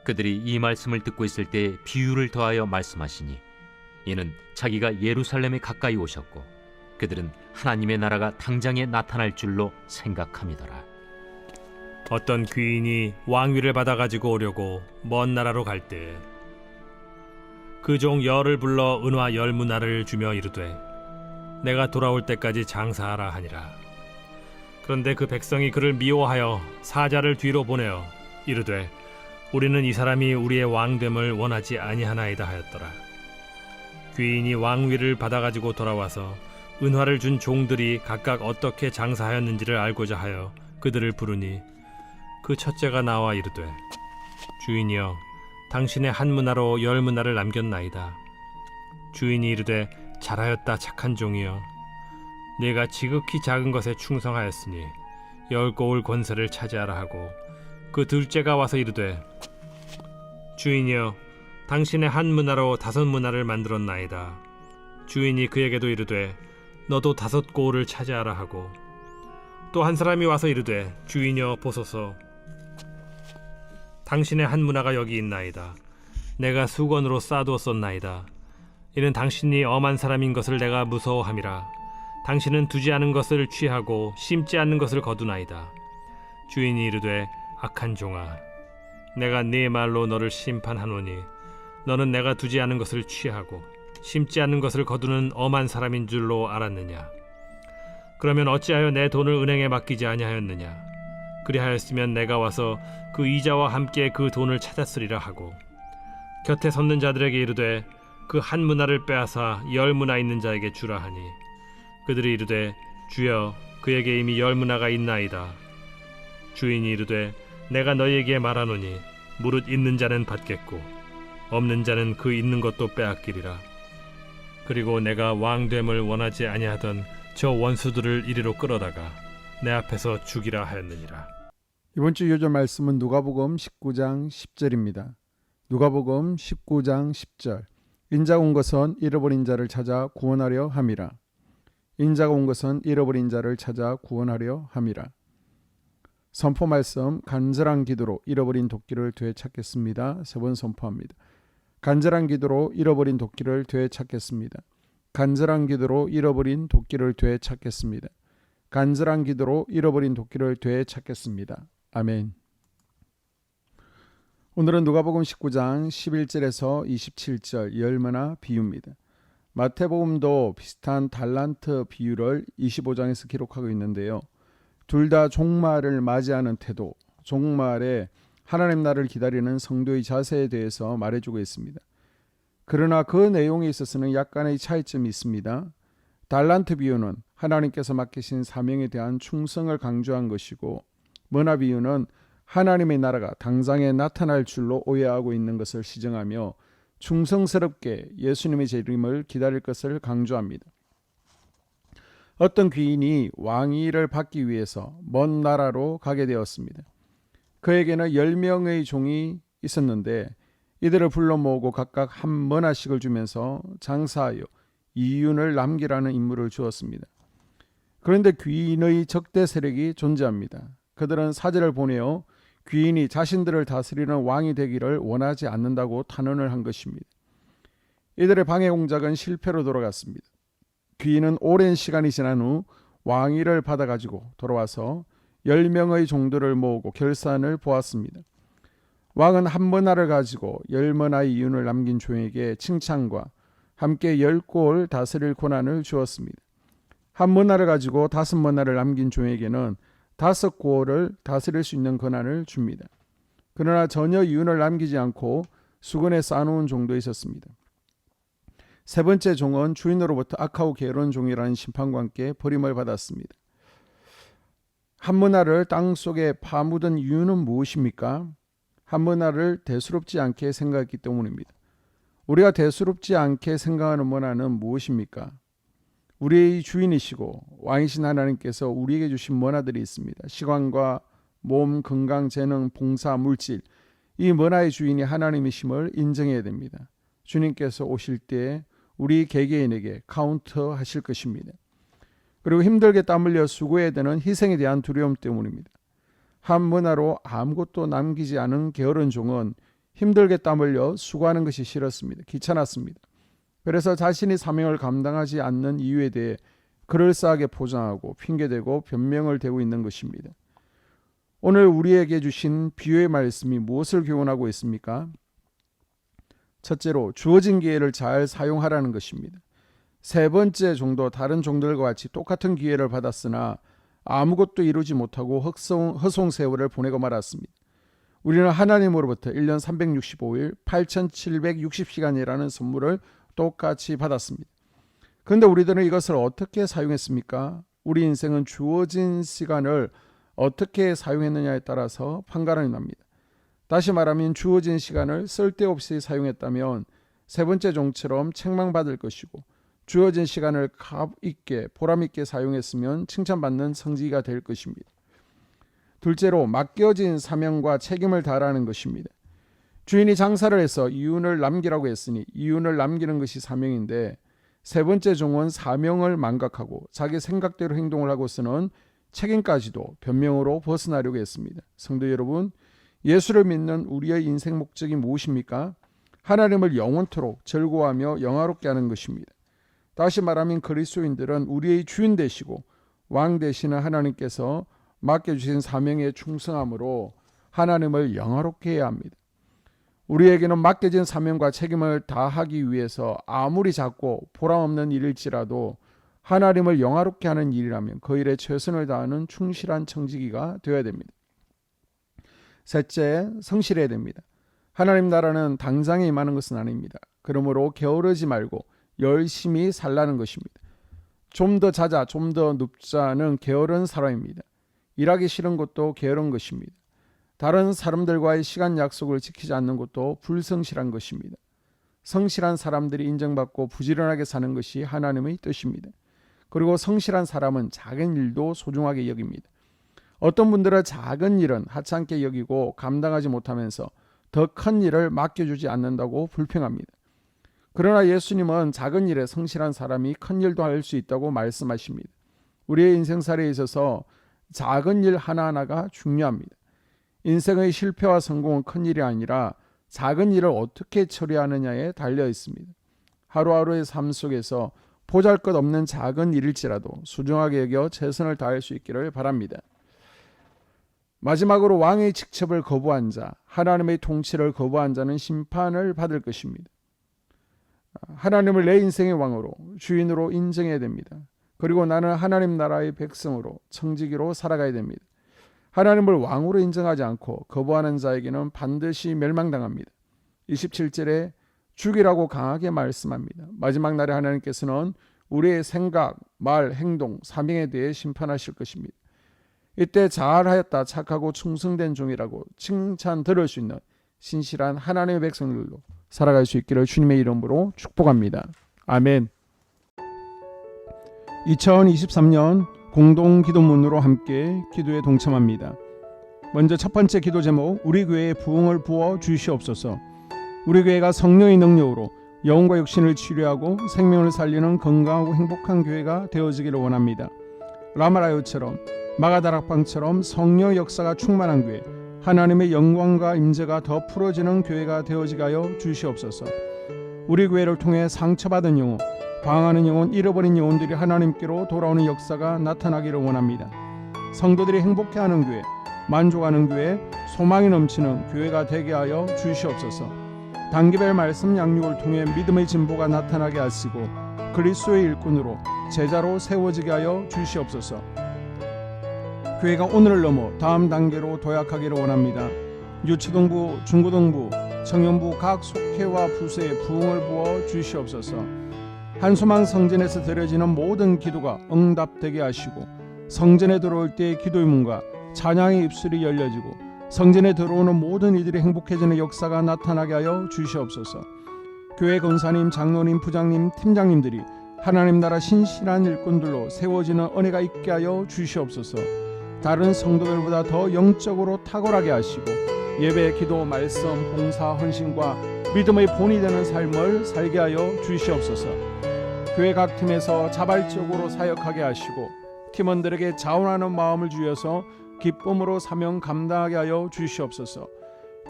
그들이 이 말씀을 듣고 있을 때 비유를 더하여 말씀하시니 이는 자기가 예루살렘에 가까이 오셨고 그들은 하나님의 나라가 당장에 나타날 줄로 생각함이더라. 어떤 귀인이 왕위를 받아가지고 오려고 먼 나라로 갈 때 그 종 열을 불러 은화 10문화를 주며 이르되 내가 돌아올 때까지 장사하라 하니라. 그런데 그 백성이 그를 미워하여 사자를 뒤로 보내어 이르되 우리는 이 사람이 우리의 왕됨을 원하지 아니하나이다 하였더라. 귀인이 왕위를 받아가지고 돌아와서 은화를 준 종들이 각각 어떻게 장사하였는지를 알고자 하여 그들을 부르니 그 첫째가 나와 이르되 주인이여 당신의 한 문화로 10문화를 남겼나이다. 주인이 이르되 잘하였다 착한 종이여 네가 지극히 작은 것에 충성하였으니 10고을 권세를 차지하라 하고 그 둘째가 와서 이르되 주인이여 당신의 한 문화로 5문화를 만들었나이다. 주인이 그에게도 이르되 너도 5고을을 차지하라 하고 또 한 사람이 와서 이르되 주인이여 보소서 당신의 한 문화가 여기 있나이다. 내가 수건으로 쌓아두었었나이다. 이는 당신이 엄한 사람인 것을 내가 무서워함이라. 당신은 두지 않은 것을 취하고 심지 않는 것을 거두나이다. 주인이 이르되 악한 종아 내가 네 말로 너를 심판하노니 너는 내가 두지 않은 것을 취하고 심지 않는 것을 거두는 엄한 사람인 줄로 알았느냐. 그러면 어찌하여 내 돈을 은행에 맡기지 아니하였느냐. 그리하였으면 내가 와서 그 이자와 함께 그 돈을 찾았으리라 하고 곁에 섰는 자들에게 이르되 그 한 문화를 빼앗아 10문화 있는 자에게 주라 하니 그들이 이르되 주여 그에게 이미 10문화가 있나이다. 주인이 이르되 내가 너희에게 말하노니 무릇 있는 자는 받겠고 없는 자는 그 있는 것도 빼앗기리라. 그리고 내가 왕됨을 원하지 아니하던 저 원수들을 이리로 끌어다가 내 앞에서 죽이라 하였느니라. 이번 주 요절 말씀은 누가복음 19장 10절입니다. 누가복음 19장 10절 인자가 온 것은 잃어버린 자를 찾아 구원하려 함이라. 인자가 온 것은 잃어버린 자를 찾아 구원하려 함이라. 선포 말씀 간절한 기도로 잃어버린 도끼를 되찾겠습니다. 3번 선포합니다. 간절한 기도로 잃어버린 도끼를 되찾겠습니다. 간절한 기도로 잃어버린 도끼를 되찾겠습니다. 간절한 기도로 잃어버린 도끼를 되찾겠습니다. 아멘. 오늘은 누가복음 19장 11절에서 27절 열문화 비유입니다. 마태복음도 비슷한 달란트 비유를 25장에서 기록하고 있는데요. 둘 다 종말을 맞이하는 태도, 종말에 하나님 나라를 기다리는 성도의 자세에 대해서 말해주고 있습니다. 그러나 그 내용에 있어서는 약간의 차이점이 있습니다. 달란트 비유는 하나님께서 맡기신 사명에 대한 충성을 강조한 것이고 문화 비유는 하나님의 나라가 당장에 나타날 줄로 오해하고 있는 것을 시정하며 충성스럽게 예수님의 재림을 기다릴 것을 강조합니다. 어떤 귀인이 왕위를 받기 위해서 먼 나라로 가게 되었습니다. 그에게는 10명의 종이 있었는데 이들을 불러 모으고 각각 한 머나씩을 주면서 장사하여 이윤을 남기라는 임무를 주었습니다. 그런데 귀인의 적대 세력이 존재합니다. 그들은 사제를 보내어 귀인이 자신들을 다스리는 왕이 되기를 원하지 않는다고 탄원을 한 것입니다. 이들의 방해 공작은 실패로 돌아갔습니다. 귀인은 오랜 시간이 지난 후 왕위를 받아가지고 돌아와서 10명의 종들을 모으고 결산을 보았습니다. 왕은 한 머나를 가지고 10머나의 이윤을 남긴 종에게 칭찬과 함께 10골 다스릴 권한을 주었습니다. 한 머나를 가지고 5머나를 남긴 종에게는 5골을 다스릴 수 있는 권한을 줍니다. 그러나 전혀 이윤을 남기지 않고 수건에 쌓아놓은 종도 있었습니다. 세 번째 종은 주인으로부터 악하고 게으른 종이라는 심판과 함께 버림을 받았습니다. 한 머나를 땅속에 파묻은 이유는 무엇입니까? 한 머나를 대수롭지 않게 생각했기 때문입니다. 우리가 대수롭지 않게 생각하는 머나는 무엇입니까? 우리의 주인이시고 왕이신 하나님께서 우리에게 주신 머나들이 있습니다. 시간과 몸, 건강, 재능, 봉사, 물질, 이 머나의 주인이 하나님이심을 인정해야 됩니다. 주님께서 오실 때 우리 개개인에게 카운트하실 것입니다. 그리고 힘들게 땀 흘려 수고해야 되는 희생에 대한 두려움 때문입니다. 한 머나로 아무것도 남기지 않은 게으른 종은 힘들게 땀 흘려 수고하는 것이 싫었습니다. 귀찮았습니다. 그래서 자신이 사명을 감당하지 않는 이유에 대해 그럴싸하게 포장하고 핑계대고 변명을 대고 있는 것입니다. 오늘 우리에게 주신 비유의 말씀이 무엇을 교훈하고 있습니까? 첫째로 주어진 기회를 잘 사용하라는 것입니다. 세 번째 종도 다른 종들과 같이 똑같은 기회를 받았으나 아무것도 이루지 못하고 허송세월을 보내고 말았습니다. 우리는 하나님으로부터 1년 365일 8760시간이라는 선물을 똑같이 받았습니다. 그런데 우리들은 이것을 어떻게 사용했습니까? 우리 인생은 주어진 시간을 어떻게 사용했느냐에 따라서 판가름이 납니다. 다시 말하면 주어진 시간을 쓸데없이 사용했다면 세 번째 종처럼 책망받을 것이고, 주어진 시간을 값있게 보람있게 사용했으면 칭찬받는 성지가 될 것입니다. 둘째로 맡겨진 사명과 책임을 다하라는 것입니다. 주인이 장사를 해서 이윤을 남기라고 했으니 이윤을 남기는 것이 사명인데, 세 번째 종은 사명을 망각하고 자기 생각대로 행동을 하고서는 책임까지도 변명으로 벗어나려고 했습니다. 성도 여러분, 예수를 믿는 우리의 인생 목적이 무엇입니까? 하나님을 영원토록 즐거워하며 영화롭게 하는 것입니다. 다시 말하면 그리스도인들은 우리의 주인 되시고 왕 되시는 하나님께서 맡겨주신 사명에 충성함으로 하나님을 영화롭게 해야 합니다. 우리에게는 맡겨진 사명과 책임을 다하기 위해서 아무리 작고 보람없는 일일지라도 하나님을 영화롭게 하는 일이라면 그 일에 최선을 다하는 충실한 청지기가 되어야 됩니다. 셋째, 성실해야 됩니다. 하나님 나라는 당장에 임하는 것은 아닙니다. 그러므로 게으르지 말고 열심히 살라는 것입니다. 좀 더 자자, 좀 더 눕자는 게으른 사람입니다. 일하기 싫은 것도 게으른 것입니다. 다른 사람들과의 시간 약속을 지키지 않는 것도 불성실한 것입니다. 성실한 사람들이 인정받고 부지런하게 사는 것이 하나님의 뜻입니다. 그리고 성실한 사람은 작은 일도 소중하게 여깁니다. 어떤 분들은 작은 일은 하찮게 여기고 감당하지 못하면서 더 큰 일을 맡겨주지 않는다고 불평합니다. 그러나 예수님은 작은 일에 성실한 사람이 큰 일도 할 수 있다고 말씀하십니다. 우리의 인생살이에 있어서 작은 일 하나하나가 중요합니다. 인생의 실패와 성공은 큰 일이 아니라 작은 일을 어떻게 처리하느냐에 달려 있습니다. 하루하루의 삶 속에서 보잘것없는 작은 일일지라도 소중하게 여겨 최선을 다할 수 있기를 바랍니다. 마지막으로 왕의 직첩을 거부한 자, 하나님의 통치를 거부한 자는 심판을 받을 것입니다. 하나님을 내 인생의 왕으로, 주인으로 인정해야 됩니다. 그리고 나는 하나님 나라의 백성으로, 청지기로 살아가야 됩니다. 하나님을 왕으로 인정하지 않고 거부하는 자에게는 반드시 멸망당합니다. 27절에 죽이라고 강하게 말씀합니다. 마지막 날에 하나님께서는 우리의 생각, 말, 행동, 사명에 대해 심판하실 것입니다. 이때 잘하였다, 착하고 충성된 종이라고 칭찬 들을 수 있는 신실한 하나님의 백성들로 살아갈 수 있기를 주님의 이름으로 축복합니다. 아멘. 2023년 공동기도문으로 함께 기도에 동참합니다. 먼저 첫 번째 기도 제목, 우리 교회에 부흥을 부어 주시옵소서. 우리 교회가 성령의 능력으로 영혼과 육신을 치료하고 생명을 살리는 건강하고 행복한 교회가 되어지기를 원합니다. 라마라요처럼, 마가다락방처럼 성령 역사가 충만한 교회, 하나님의 영광과 임재가 더 풀어지는 교회가 되어지게 하여 주시옵소서. 우리 교회를 통해 상처받은 영혼, 방황하는 영혼, 잃어버린 영혼들이 하나님께로 돌아오는 역사가 나타나기를 원합니다. 성도들이 행복해하는 교회, 만족하는 교회, 소망이 넘치는 교회가 되게 하여 주시옵소서. 단기별 말씀 양육을 통해 믿음의 진보가 나타나게 하시고 그리스도의 일꾼으로 제자로 세워지게 하여 주시옵소서. 교회가 오늘을 넘어 다음 단계로 도약하기를 원합니다. 유초등부, 중고등부, 청년부 각 속회와 부서에 부흥을 부어 주시옵소서. 한소망 성전에서 드려지는 모든 기도가 응답되게 하시고 성전에 들어올 때의 기도의 문과 찬양의 입술이 열려지고 성전에 들어오는 모든 이들이 행복해지는 역사가 나타나게 하여 주시옵소서. 교회 권사님, 장로님, 부장님, 팀장님들이 하나님 나라 신실한 일꾼들로 세워지는 은혜가 있게 하여 주시옵소서. 다른 성도들보다 더 영적으로 탁월하게 하시고 예배, 기도, 말씀, 봉사, 헌신과 믿음의 본이 되는 삶을 살게 하여 주시옵소서. 교회 각 팀에서 자발적으로 사역하게 하시고 팀원들에게 자원하는 마음을 주셔서 기쁨으로 사명 감당하게 하여 주시옵소서.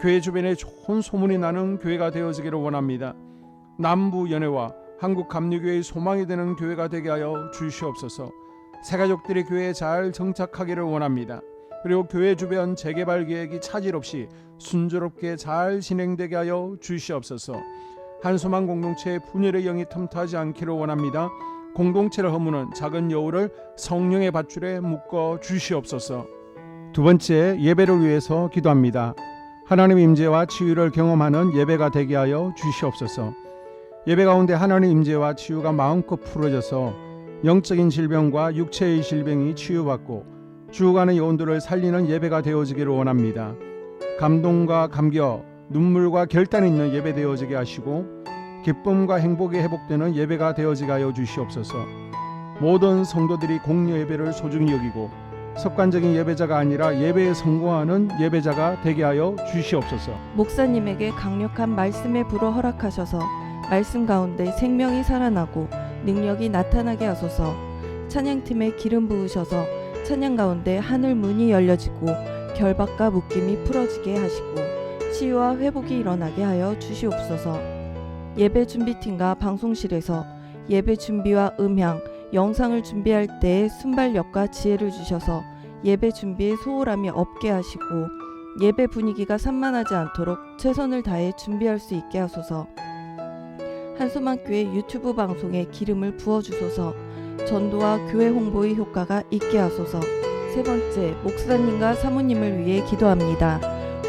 교회 주변에 좋은 소문이 나는 교회가 되어지기를 원합니다. 남부 연회와 한국 감리교회의 소망이 되는 교회가 되게 하여 주시옵소서. 새가족들이 교회에 잘 정착하기를 원합니다. 그리고 교회 주변 재개발 계획이 차질 없이 순조롭게 잘 진행되게 하여 주시옵소서. 한소망 공동체의 분열의 영이 틈타지 않기를 원합니다. 공동체를 허무는 작은 여우를 성령의 밧줄에 묶어 주시옵소서. 두 번째, 예배를 위해서 기도합니다. 하나님 임재와 치유를 경험하는 예배가 되게 하여 주시옵소서. 예배 가운데 하나님 임재와 치유가 마음껏 풀어져서 영적인 질병과 육체의 질병이 치유받고 죽어가는 영혼들을 살리는 예배가 되어지기를 원합니다. 감동과 감격, 눈물과 결단이 있는 예배 되어지게 하시고 기쁨과 행복이 회복되는 예배가 되어지게 하여 주시옵소서. 모든 성도들이 공여 예배를 소중히 여기고 습관적인 예배자가 아니라 예배에 성공하는 예배자가 되게 하여 주시옵소서. 목사님에게 강력한 말씀의 불을 허락하셔서 말씀 가운데 생명이 살아나고 능력이 나타나게 하소서. 찬양팀에 기름 부으셔서 찬양 가운데 하늘 문이 열려지고 결박과 묶임이 풀어지게 하시고 치유와 회복이 일어나게 하여 주시옵소서. 예배 준비팀과 방송실에서 예배 준비와 음향, 영상을 준비할 때에 순발력과 지혜를 주셔서 예배 준비에 소홀함이 없게 하시고 예배 분위기가 산만하지 않도록 최선을 다해 준비할 수 있게 하소서. 한소망교회 유튜브 방송에 기름을 부어주소서. 전도와 교회 홍보의 효과가 있게 하소서. 세 번째, 목사님과 사모님을 위해 기도합니다.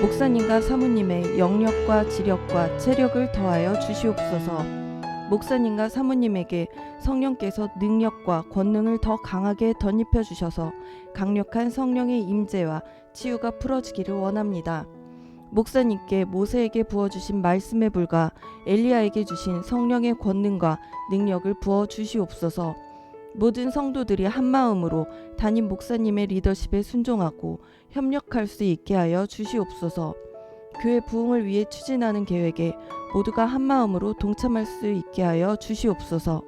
목사님과 사모님의 영력과 지력과 체력을 더하여 주시옵소서. 목사님과 사모님에게 성령께서 능력과 권능을 더 강하게 덧입혀 주셔서 강력한 성령의 임재와 치유가 풀어지기를 원합니다. 목사님께 모세에게 부어주신 말씀의 불과 엘리야에게 주신 성령의 권능과 능력을 부어 주시옵소서. 모든 성도들이 한마음으로 담임 목사님의 리더십에 순종하고 협력할 수 있게 하여 주시옵소서. 교회 부흥을 위해 추진하는 계획에 모두가 한마음으로 동참할 수 있게 하여 주시옵소서.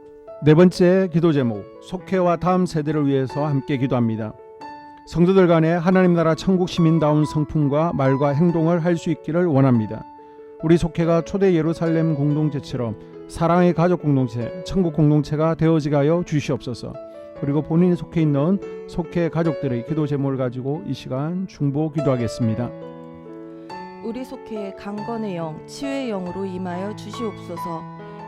네 번째 기도 제목, 속회와 다음 세대를 위해서 함께 기도합니다. 성도들 간에 하나님 나라 천국 시민다운 성품과 말과 행동을 할 수 있기를 원합니다. 우리 속회가 초대 예루살렘 공동체처럼 사랑의 가족 공동체, 천국 공동체가 되어지게 하여 주시옵소서. 그리고 본인이 속해 있는 속회 가족들의 기도 제목을 가지고 이 시간 중보 기도하겠습니다. 우리 속회에 강건의 영, 치유의 영으로 임하여 주시옵소서.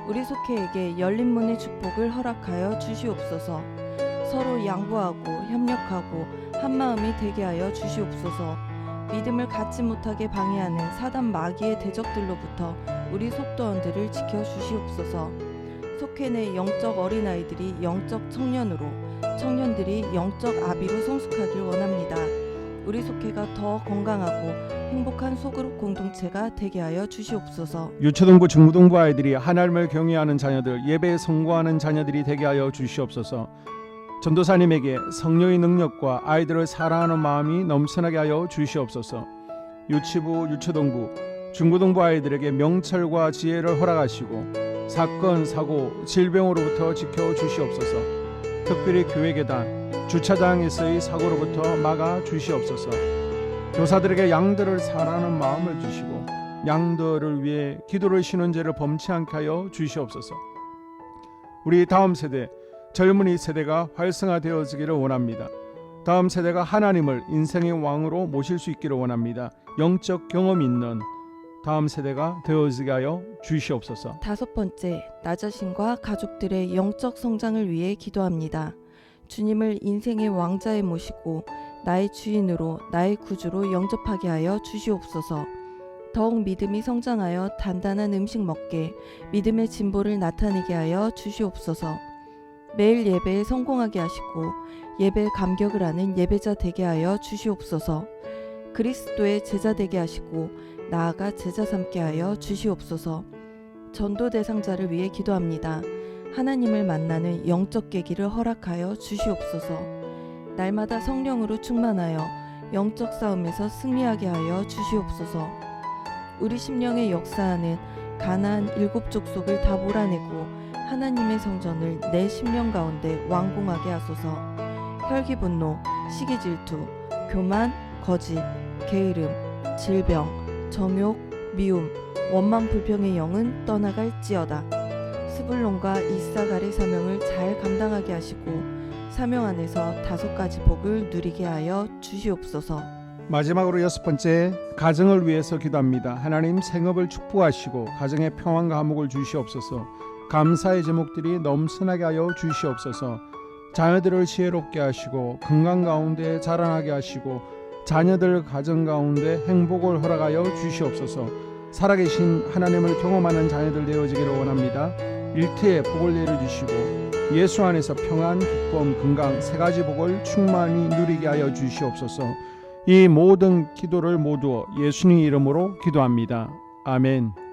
우리 속회에게 열린 문의 축복을 허락하여 주시옵소서. 서로 양보하고 협력하고 한마음이 되게 하여 주시옵소서. 믿음을 갖지 못하게 방해하는 사단 마귀의 대적들로부터 우리 속도원들을 지켜 주시옵소서. 속회 내 영적 어린아이들이 영적 청년으로, 청년들이 영적 아비로 성숙하길 원합니다. 우리 속회가 더 건강하고 행복한 소그룹 공동체가 되게 하여 주시옵소서. 유초등부 중고등부 아이들이 하나님을 경외하는 자녀들, 예배에 성공하는 자녀들이 되게 하여 주시옵소서. 전도사님에게 성령의 능력과 아이들을 사랑하는 마음이 넘쳐나게 하여 주시옵소서. 유치부, 유초등부, 중고등부 아이들에게 명철과 지혜를 허락하시고 사건, 사고, 질병으로부터 지켜 주시옵소서. 특별히 교회 계단, 주차장에서의 사고로부터 막아 주시옵소서. 교사들에게 양들을 사랑하는 마음을 주시고 양들을 위해 기도를 쉬는 죄를 범치 않게 하여 주시옵소서. 우리 다음 세대, 젊은이 세대가 활성화되어지기를 원합니다. 다음 세대가 하나님을 인생의 왕으로 모실 수 있기를 원합니다. 영적 경험이 있는 다음 세대가 되어지게 하여 주시옵소서. 다섯 번째, 나 자신과 가족들의 영적 성장을 위해 기도합니다. 주님을 인생의 왕자에 모시고 나의 주인으로, 나의 구주로 영접하게 하여 주시옵소서. 더욱 믿음이 성장하여 단단한 음식 먹게, 믿음의 진보를 나타내게 하여 주시옵소서. 매일 예배에 성공하게 하시고 예배에 감격을 하는 예배자 되게 하여 주시옵소서. 그리스도의 제자 되게 하시고 나아가 제자 삼게 하여 주시옵소서. 전도 대상자를 위해 기도합니다. 하나님을 만나는 영적 계기를 허락하여 주시옵소서. 날마다 성령으로 충만하여 영적 싸움에서 승리하게 하여 주시옵소서. 우리 심령에 역사하는 가나안 7 족속을 다 몰아내고 하나님의 성전을 내 심령 가운데 완공하게 하소서. 혈기분노, 시기질투, 교만, 거짓, 게으름, 질병, 정욕, 미움, 원망 불평의 영은 떠나갈지어다. 스불론과 이사갈의 사명을 잘 감당하게 하시고 사명 안에서 5가지 복을 누리게 하여 주시옵소서. 마지막으로 6번째, 가정을 위해서 기도합니다. 하나님 생업을 축복하시고 가정에 평안과 화목을 주시옵소서. 감사의 제목들이 넘쳐나게 하여 주시옵소서. 자녀들을 지혜롭게 하시고 건강 가운데 자라나게 하시고 자녀들 가정 가운데 행복을 허락하여 주시옵소서. 살아계신 하나님을 경험하는 자녀들 되어지기를 원합니다. 일터에 복을 내려주시고 예수 안에서 평안, 기쁨, 건강 3가지 복을 충만히 누리게 하여 주시옵소서. 이 모든 기도를 모두 예수님 이름으로 기도합니다. 아멘.